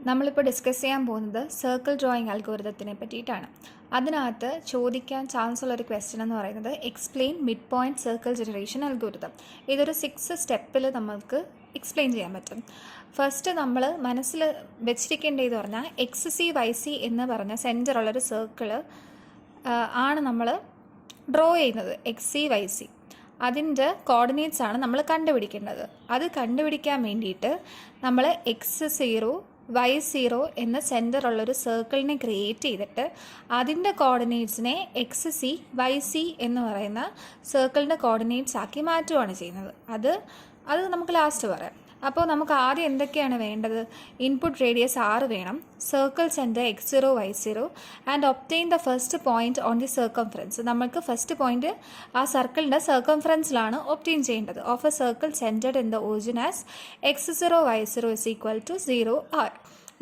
നമ്മളിപ്പോൾ ഡിസ്കസ് ചെയ്യാൻ പോകുന്നത് സർക്കിൾ ഡ്രോയിങ് അൽഗോരിതത്തിനെ പറ്റിയിട്ടാണ്. അതിനകത്ത് ചോദിക്കാൻ ചാൻസ് ഉള്ളൊരു ക്വസ്റ്റ്യൻ എന്ന് പറയുന്നത് explain mid point circle generation algorithm. ഇതൊരു 6 സ്റ്റെപ്പിൽ നമുക്ക് എക്സ്പ്ലെയിൻ ചെയ്യാൻ പറ്റും. ഫസ്റ്റ് നമ്മൾ മനസ്സിൽ വെച്ചിരിക്കേണ്ടതെന്ന് പറഞ്ഞാൽ XC YC എന്ന് പറഞ്ഞ സെൻറ്ററുള്ളൊരു സർക്കിള് ആണ് നമ്മൾ ഡ്രോ ചെയ്യുന്നത്. XC YC അതിൻ്റെ കോർഡിനേറ്റ്സ് ആണ് നമ്മൾ കണ്ടുപിടിക്കേണ്ടത്. അത് കണ്ടുപിടിക്കാൻ വേണ്ടിയിട്ട് നമ്മൾ X0 Y0 എന്ന സെൻറ്ററുള്ളൊരു സർക്കിളിനെ ക്രിയേറ്റ് ചെയ്തിട്ട് അതിൻ്റെ കോർഡിനേറ്റ്സിനെ XC YC എന്ന് പറയുന്ന സർക്കിളിൻ്റെ കോർഡിനേറ്റ്സ് ആക്കി മാറ്റുകയാണ് ചെയ്യുന്നത്. അത് നമുക്ക് ലാസ്റ്റ് പറയാം. അപ്പോൾ നമുക്ക് ആദ്യം എന്തൊക്കെയാണ് വേണ്ടത്? ഇൻപുട്ട് റേഡിയസ് 6 വേണം, circle centre X0 Y0 and obtain the first point on the circumference. നമുക്ക് ഫസ്റ്റ് പോയിൻറ്റ് ആ സർക്കിളിൻ്റെ സർക്കംഫറൻസിലാണ് ഒബ്റ്റെയിൻ ചെയ്യേണ്ടത്. Of a circle centred in the origin as X0 Y0 is equal to 0 R.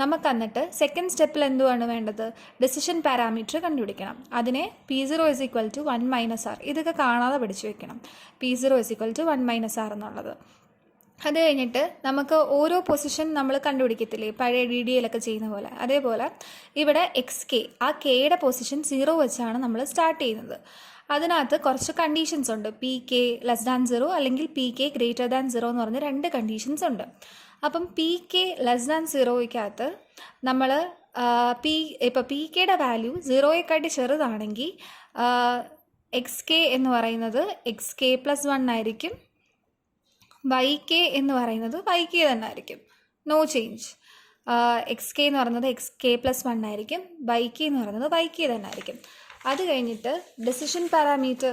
നമുക്ക് എന്നിട്ട് second സ്റ്റെപ്പിൽ എന്തുവാണ് വേണ്ടത്? ഡിസിഷൻ പാരാമീറ്റർ കണ്ടുപിടിക്കണം. അതിനെ P0 is equal to 1 - R. ഇതൊക്കെ കാണാതെ പഠിച്ചു വെക്കണം. P0 is equal to 1 - R എന്നുള്ളത്. അത് കഴിഞ്ഞിട്ട് നമുക്ക് ഓരോ പൊസിഷൻ നമ്മൾ കണ്ടുപിടിക്കത്തില്ലേ, പഴയ DDLൊക്കെ ചെയ്യുന്ന പോലെ. അതേപോലെ ഇവിടെ XK, ആ കെയുടെ പൊസിഷൻ 0 വെച്ചാണ് നമ്മൾ സ്റ്റാർട്ട് ചെയ്യുന്നത്. അതിനകത്ത് കുറച്ച് കണ്ടീഷൻസ് ഉണ്ട്. PK <0 അല്ലെങ്കിൽ PK <0 എന്ന് പറഞ്ഞ 2 കണ്ടീഷൻസ് ഉണ്ട്. അപ്പം PK <0ക്കകത്ത് നമ്മൾ ഇപ്പോൾ PKയുടെ വാല്യൂ 0യെക്കാട്ടി ചെറുതാണെങ്കിൽ XK എന്ന് പറയുന്നത് XK+1 ആയിരിക്കും. YK എന്ന് പറയുന്നത് YK തന്നെ ആയിരിക്കും, നോ ചേഞ്ച്. XK എന്ന് പറയുന്നത് XK+1 ആയിരിക്കും, YK എന്ന് പറയുന്നത് YK തന്നെ ആയിരിക്കും. അത് കഴിഞ്ഞിട്ട് ഡിസിഷൻ പാരാമീറ്റർ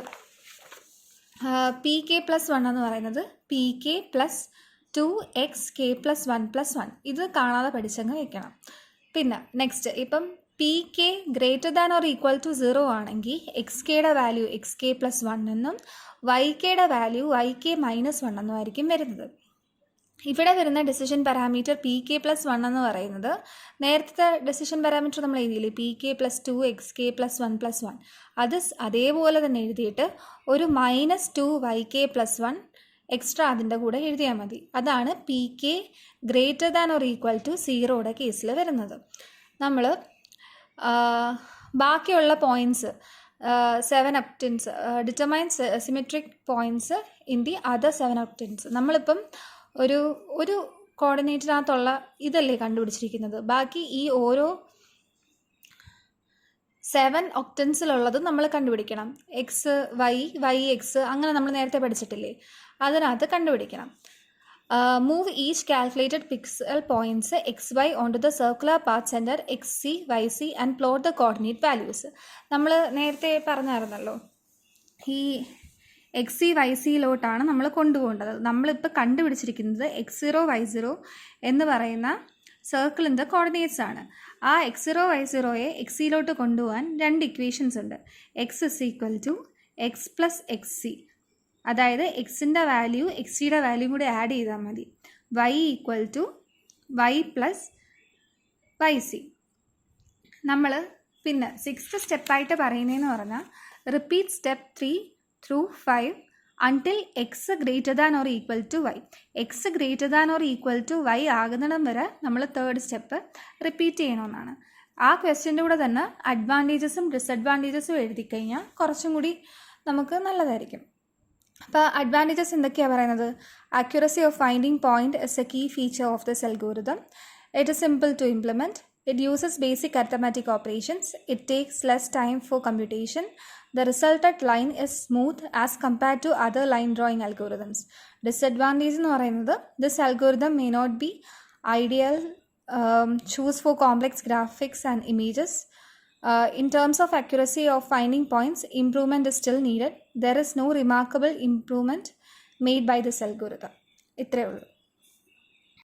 PK+1 എന്ന് പറയുന്നത് PK+2XK+1+1. ഇത് കാണാതെ പഠിച്ചങ്ങ് വയ്ക്കണം. പിന്നെ നെക്സ്റ്റ്, ഇപ്പം PK > 0 ആണെങ്കിൽ XKയുടെ വാല്യൂ XK+1 എന്നും YKയുടെ വാല്യൂ YK-1 എന്നും ആയിരിക്കും വരുന്നത്. ഇവിടെ വരുന്ന ഡിസിഷൻ പാരാമീറ്റർ PK+1 എന്ന് പറയുന്നത് നേരത്തെ ഡിസിഷൻ പാരാമീറ്റർ നമ്മൾ എഴുതിയില്ലേ, PK+2XK+1+1. അത് അതേപോലെ തന്നെ എഴുതിയിട്ട് ഒരു -2 YK+1 എക്സ്ട്രാ അതിൻ്റെ കൂടെ എഴുതിയാൽ മതി. അതാണ് PK > 0യുടെ കേസിൽ വരുന്നത്. നമ്മൾ ബാക്കിയുള്ള points 7 octants determine symmetric points in the other 7 octants. നമ്മളിപ്പം ഒരു കോർഡിനേറ്റിനകത്തുള്ള ഇതല്ലേ കണ്ടുപിടിച്ചിരിക്കുന്നത്. ബാക്കി ഈ ഓരോ 7 ഒക്ടൻസിലുള്ളത് നമ്മൾ കണ്ടുപിടിക്കണം. X Y Y X അങ്ങനെ നമ്മൾ നേരത്തെ പഠിച്ചിട്ടില്ലേ, അതിനകത്ത് കണ്ടുപിടിക്കണം. Move each calculated pixel points XY onto the circular path center XC YC and plot the coordinate values. നമ്മൾ നേരത്തെ പറഞ്ഞായിരുന്നല്ലോ, ഈ XC YCയിലോട്ടാണ് നമ്മൾ കൊണ്ടുപോകേണ്ടത്. നമ്മളിപ്പോൾ കണ്ടുപിടിച്ചിരിക്കുന്നത് X0 Y0 എന്ന് പറയുന്ന സർക്കിളിൻ്റെ കോർഡിനേറ്റ്സ് ആണ്. ആ X0 Y0യെ XCയിലോട്ട് കൊണ്ടുപോകാൻ 2 ഇക്വേഷൻസ് ഉണ്ട്. X = X + XC, അതായത് എക്സിൻ്റെ വാല്യൂ XCയുടെ വാല്യൂ കൂടി ആഡ് ചെയ്താൽ മതി. Y = Y + YC. നമ്മൾ പിന്നെ 6th സ്റ്റെപ്പായിട്ട് പറയുന്നതെന്ന് പറഞ്ഞാൽ repeat step 3 through 5 until X > Y. X > Y ആകുന്നിടം വരെ നമ്മൾ 3rd സ്റ്റെപ്പ് റിപ്പീറ്റ് ചെയ്യണമെന്നാണ്. ആ ക്വസ്റ്റ്യൻ്റെ കൂടെ തന്നെ അഡ്വാൻറ്റേജസും ഡിസഡ്വാൻറ്റേജസും എഴുതി കഴിഞ്ഞാൽ കുറച്ചും കൂടി നമുക്ക് നല്ലതായിരിക്കും. അപ്പോൾ അഡ്വാൻറ്റേജസ് എന്തൊക്കെയാണ് പറയുന്നത്? Accuracy of finding point is a key feature of this algorithm. It is simple to implement. It uses basic arithmetic operations. It takes less time for computation. The resulted line is smooth as compared to other line drawing algorithms. Disadvantage എന്ന് പറയുന്നത്, this algorithm may not be ideal choose for complex graphics and images. In terms of accuracy of finding points, improvement is still needed. There is no remarkable improvement made by this algorithm. ഇത്രയേ ഉള്ളൂ.